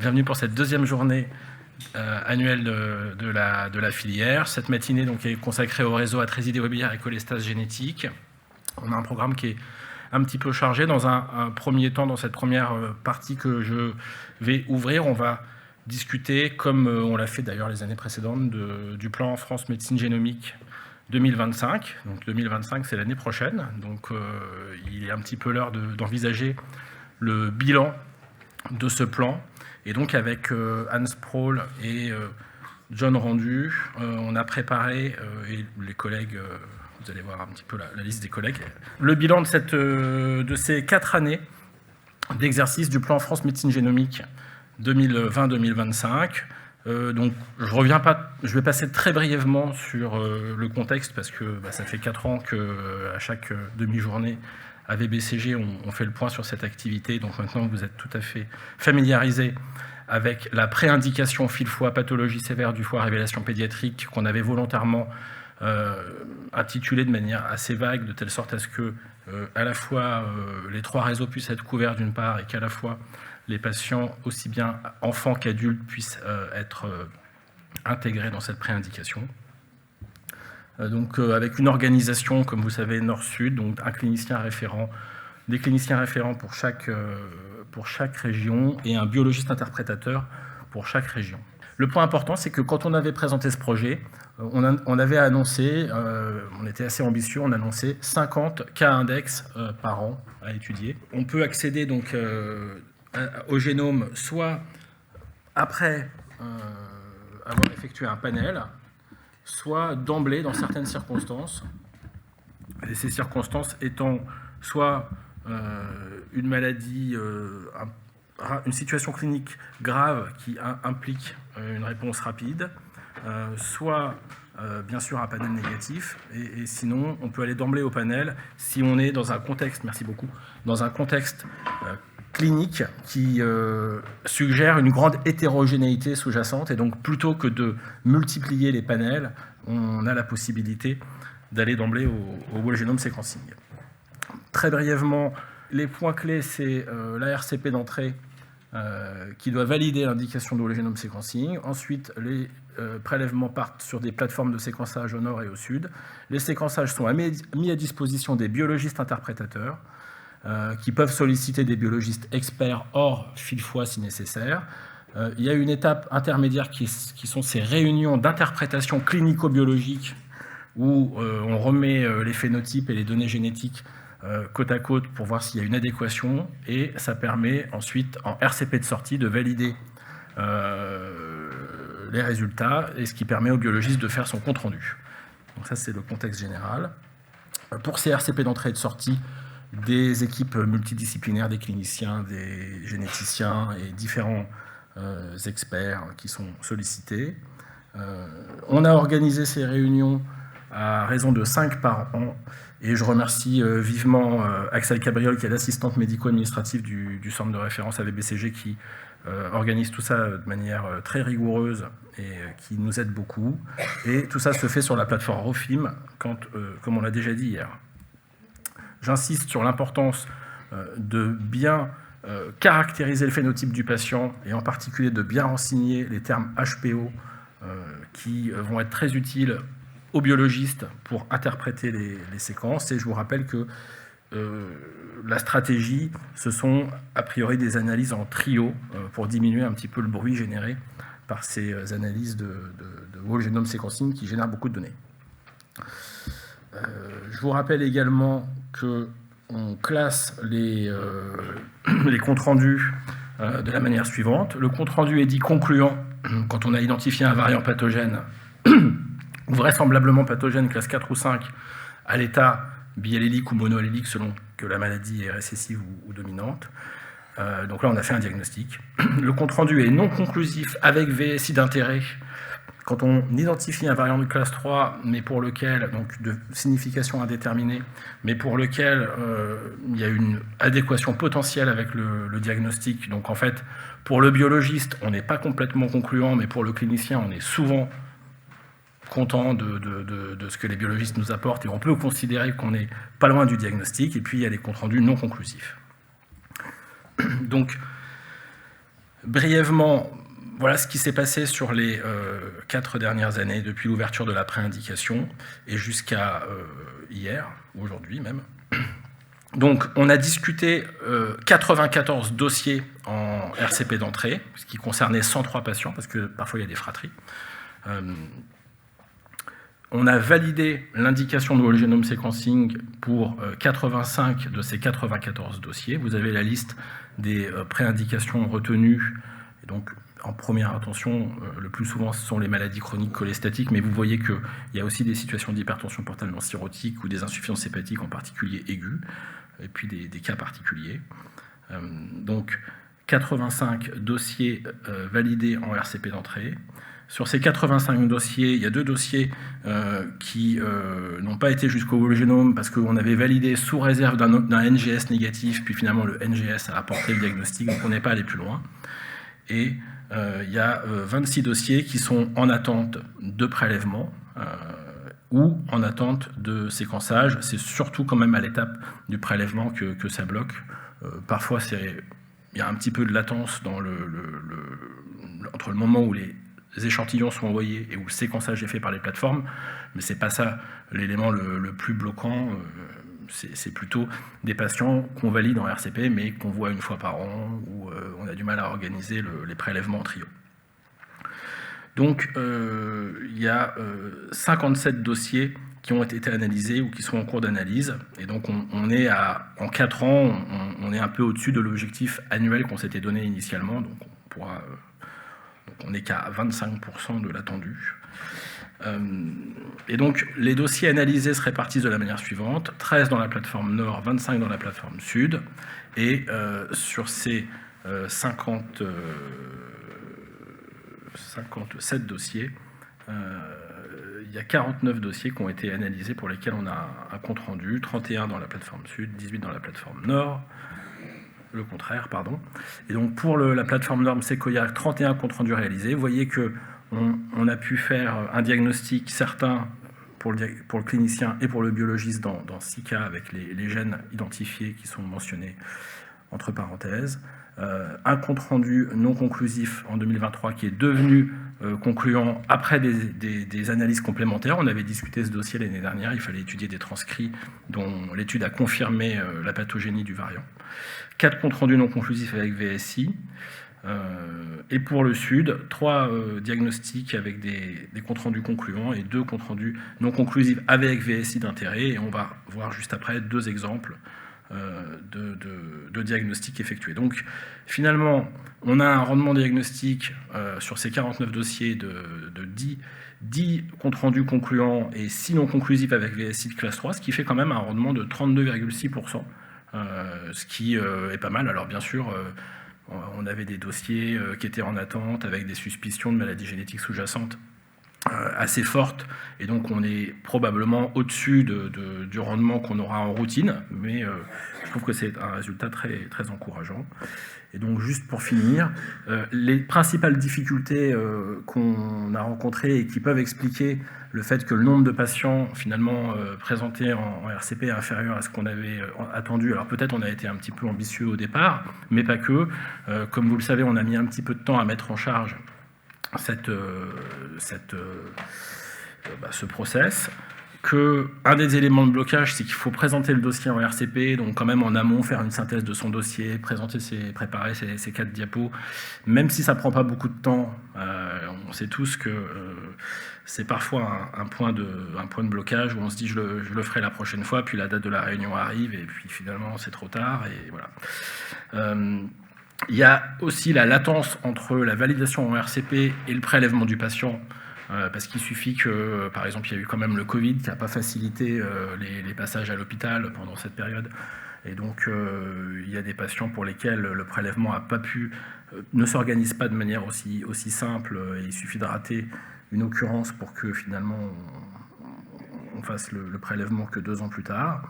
bienvenue pour cette deuxième journée annuelle de la filière. Cette matinée donc, est consacrée au réseau Atrésie des webinaires et cholestase génétique. On a un programme qui est un petit peu chargé. Dans un premier temps, dans cette première partie que je vais ouvrir, on va discuter, comme on l'a fait d'ailleurs les années précédentes, du plan France Médecine Génomique 2025. Donc 2025, c'est l'année prochaine. Donc il est un petit peu l'heure d'envisager le bilan de ce plan. Et donc avec Hans Sproul et John Rendu, on a préparé, et les collègues, vous allez voir un petit peu la liste des collègues, le bilan de ces 4 années d'exercice du plan France Médecine Génomique 2020-2025. Donc je vais passer très brièvement sur le contexte parce que ça fait 4 ans qu'à chaque demi-journée à VBCG, on fait le point sur cette activité. Donc maintenant, vous êtes tout à fait familiarisés avec la préindication fil-foie, pathologie sévère du foie, révélation pédiatrique, qu'on avait volontairement intitulée de manière assez vague, de telle sorte à ce que à la fois les 3 réseaux puissent être couverts d'une part et qu'à la fois les patients, aussi bien enfants qu'adultes, puissent être intégrés dans cette préindication. Donc avec une organisation, comme vous savez, nord-sud, donc un clinicien référent, des cliniciens référents pour chaque région et un biologiste interprétateur pour chaque région. Le point important, c'est que quand on avait présenté ce projet, on avait annoncé, on était assez ambitieux, on annonçait 50 cas index par an à étudier. On peut accéder donc au génome soit après avoir effectué un panel, soit d'emblée dans certaines circonstances, et ces circonstances étant soit une maladie, une situation clinique grave qui implique une réponse rapide, soit bien sûr un panel négatif, et sinon on peut aller d'emblée au panel si on est dans un contexte, merci beaucoup, dans un contexte clinique qui suggère une grande hétérogénéité sous-jacente, et donc plutôt que de multiplier les panels, on a la possibilité d'aller d'emblée au whole genome sequencing. Très brièvement, les points clés, c'est la RCP d'entrée qui doit valider l'indication de whole genome sequencing. Ensuite, les prélèvements partent sur des plateformes de séquençage au nord et au sud. Les séquençages sont mis à disposition des biologistes interprétateurs qui peuvent solliciter des biologistes experts hors fil-foie si nécessaire. Il y a une étape intermédiaire qui sont ces réunions d'interprétation clinico-biologique où on remet les phénotypes et les données génétiques côte à côte pour voir s'il y a une adéquation, et ça permet ensuite en RCP de sortie de valider les résultats, et ce qui permet au biologiste de faire son compte-rendu. Donc ça, c'est le contexte général. Pour ces RCP d'entrée et de sortie, des équipes multidisciplinaires, des cliniciens, des généticiens et différents experts qui sont sollicités. On a organisé ces réunions à raison de 5 par an, et je remercie vivement Axel Cabriol, qui est l'assistante médico-administrative du centre de référence AVBCG, qui organise tout ça de manière très rigoureuse et qui nous aide beaucoup. Et tout ça se fait sur la plateforme Rofim, comme on l'a déjà dit hier. J'insiste sur l'importance de bien caractériser le phénotype du patient, et en particulier de bien renseigner les termes HPO qui vont être très utiles aux biologistes pour interpréter les séquences. Et je vous rappelle que la stratégie, ce sont a priori des analyses en trio pour diminuer un petit peu le bruit généré par ces analyses de whole genome sequencing qui génèrent beaucoup de données. Je vous rappelle également qu'on classe les comptes rendus de la manière suivante. Le compte rendu est dit concluant quand on a identifié un variant pathogène vraisemblablement pathogène classe 4 ou 5 à l'état biallélique ou monoallélique selon que la maladie est récessive ou dominante. Donc là, on a fait un diagnostic. Le compte-rendu est non conclusif avec VSI d'intérêt quand on identifie un variant de classe 3, mais pour lequel, donc de signification indéterminée, mais pour lequel il y a une adéquation potentielle avec le diagnostic. Donc en fait, pour le biologiste, on n'est pas complètement concluant, mais pour le clinicien, on est souvent content de ce que les biologistes nous apportent, et on peut considérer qu'on n'est pas loin du diagnostic. Et puis il y a les comptes rendus non conclusifs. Donc Brièvement, voilà ce qui s'est passé sur les 4 dernières années, depuis l'ouverture de la préindication et jusqu'à hier, ou aujourd'hui même. Donc, on a discuté 94 dossiers en RCP d'entrée, ce qui concernait 103 patients, parce que parfois il y a des fratries. On a validé l'indication de whole genome sequencing pour 85 de ces 94 dossiers. Vous avez la liste des préindications retenues. Et donc, en première attention, le plus souvent, ce sont les maladies chroniques cholestatiques, mais vous voyez qu'il y a aussi des situations d'hypertension portale non cirrhotique ou des insuffisances hépatiques, en particulier aiguës, et puis des cas particuliers. Donc, 85 dossiers validés en RCP d'entrée. Sur ces 85 dossiers, il y a 2 dossiers qui n'ont pas été jusqu'au whole genome parce qu'on avait validé sous réserve d'un NGS négatif, puis finalement le NGS a apporté le diagnostic, donc on n'est pas allé plus loin. Et il y a 26 dossiers qui sont en attente de prélèvement ou en attente de séquençage. C'est surtout quand même à l'étape du prélèvement que ça bloque. Parfois, il y a un petit peu de latence dans entre le moment où les échantillons sont envoyés et où le séquençage est fait par les plateformes, mais ce n'est pas ça l'élément le plus bloquant. C'est plutôt des patients qu'on valide en RCP, mais qu'on voit une fois par an, où on a du mal à organiser les prélèvements en trio. Donc, il y a 57 dossiers qui ont été analysés ou qui sont en cours d'analyse. Et donc, on est en 4 ans, on est un peu au-dessus de l'objectif annuel qu'on s'était donné initialement. Donc, on n'est qu'à 25% de l'attendu. Et donc, les dossiers analysés se répartissent de la manière suivante. 13 dans la plateforme Nord, 25 dans la plateforme Sud. Et sur ces 57 dossiers, il y a 49 dossiers qui ont été analysés pour lesquels on a un compte-rendu, 31 dans la plateforme Sud, 18 dans la plateforme Nord, le contraire, pardon. Et donc pour la plateforme Norme Sequoia, 31 compte-rendus réalisés. Vous voyez qu'on a pu faire un diagnostic certain pour le clinicien et pour le biologiste dans 6 cas avec les gènes identifiés qui sont mentionnés entre parenthèses. Un compte-rendu non conclusif en 2023 qui est devenu concluant après des analyses complémentaires. On avait discuté ce dossier l'année dernière, il fallait étudier des transcrits dont l'étude a confirmé la pathogénie du variant. 4 comptes rendus non conclusifs avec VSI. Et pour le Sud, 3 diagnostics avec des comptes rendus concluants et 2 comptes rendus non conclusifs avec VSI d'intérêt. Et on va voir juste après 2 exemples de diagnostics effectués. Donc finalement, on a un rendement diagnostique sur ces 49 dossiers de 10 comptes rendus concluants et 6 non conclusifs avec VSI de classe 3, ce qui fait quand même un rendement de 32,6%, ce qui est pas mal. Alors bien sûr, on avait des dossiers qui étaient en attente avec des suspicions de maladies génétiques sous-jacentes assez forte, et donc on est probablement au-dessus du rendement qu'on aura en routine, mais je trouve que c'est un résultat très, très encourageant. Et donc juste pour finir, les principales difficultés qu'on a rencontrées et qui peuvent expliquer le fait que le nombre de patients finalement présentés en RCP est inférieur à ce qu'on avait attendu. Alors peut-être on a été un petit peu ambitieux au départ, mais pas que. Comme vous le savez, on a mis un petit peu de temps à mettre en charge ce process, un des éléments de blocage, c'est qu'il faut présenter le dossier en RCP, donc quand même en amont faire une synthèse de son dossier, préparer ses 4 diapos, même si ça ne prend pas beaucoup de temps. On sait tous que c'est parfois un point de blocage où on se dit je le ferai la prochaine fois, puis la date de la réunion arrive et puis finalement c'est trop tard, et voilà. Il y a aussi la latence entre la validation en RCP et le prélèvement du patient, parce qu'il suffit que, par exemple, il y a eu quand même le Covid qui n'a pas facilité les passages à l'hôpital pendant cette période. Et donc, il y a des patients pour lesquels le prélèvement ne s'organise pas de manière aussi simple. Et il suffit de rater une occurrence pour que finalement on fasse le prélèvement que 2 ans plus tard.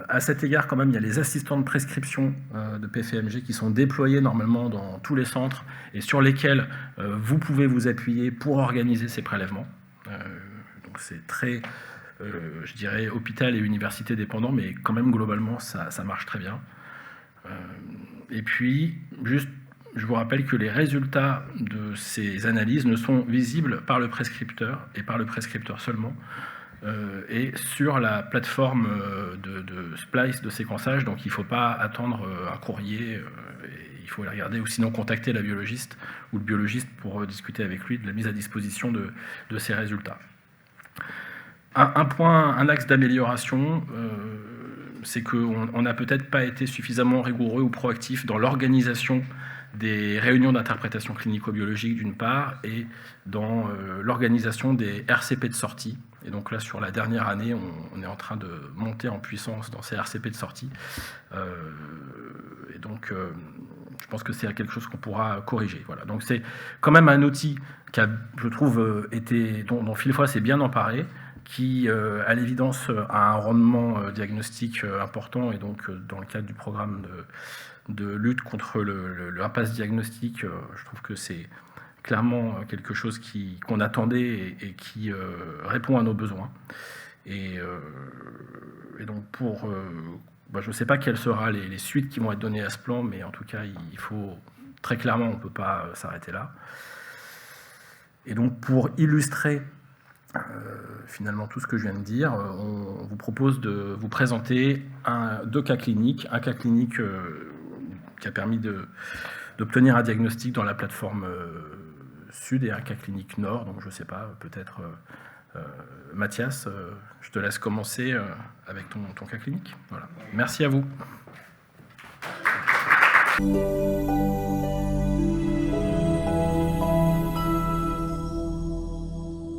À cet égard, quand même, il y a les assistants de prescription de PFMG qui sont déployés normalement dans tous les centres et sur lesquels vous pouvez vous appuyer pour organiser ces prélèvements. Donc c'est très, je dirais, hôpital et université dépendant, mais quand même, globalement, ça marche très bien. Et puis, juste, je vous rappelle que les résultats de ces analyses ne sont visibles par le prescripteur, et par le prescripteur seulement, et sur la plateforme de splice de séquençage, donc il ne faut pas attendre un courrier, il faut les regarder, ou sinon contacter la biologiste ou le biologiste pour discuter avec lui de la mise à disposition de ces résultats. Un axe d'amélioration, c'est qu'on n'a peut-être pas été suffisamment rigoureux ou proactif dans l'organisation des réunions d'interprétation clinico-biologique d'une part, et dans l'organisation des RCP de sortie. Et donc là, sur la dernière année, on est en train de monter en puissance dans ces RCP de sortie. Et donc, je pense que c'est quelque chose qu'on pourra corriger. Voilà. Donc c'est quand même un outil qui a, je trouve, dont Phil Foy s'est bien emparé, qui, à l'évidence, a un rendement diagnostique important, et donc dans le cadre du programme de lutte contre l'impasse diagnostique, je trouve que c'est clairement quelque chose qu'on attendait et qui répond à nos besoins. Et donc je ne sais pas quelles seront les suites qui vont être données à ce plan, mais en tout cas, il faut très clairement, on ne peut pas s'arrêter là. Et donc, pour illustrer finalement tout ce que je viens de dire, on vous propose de vous présenter deux cas cliniques. Un cas clinique qui a permis d'obtenir un diagnostic dans la plateforme Sud, et un cas clinique Nord. Donc je ne sais pas, peut-être Mathias, je te laisse commencer avec ton cas clinique. Voilà. Merci à vous.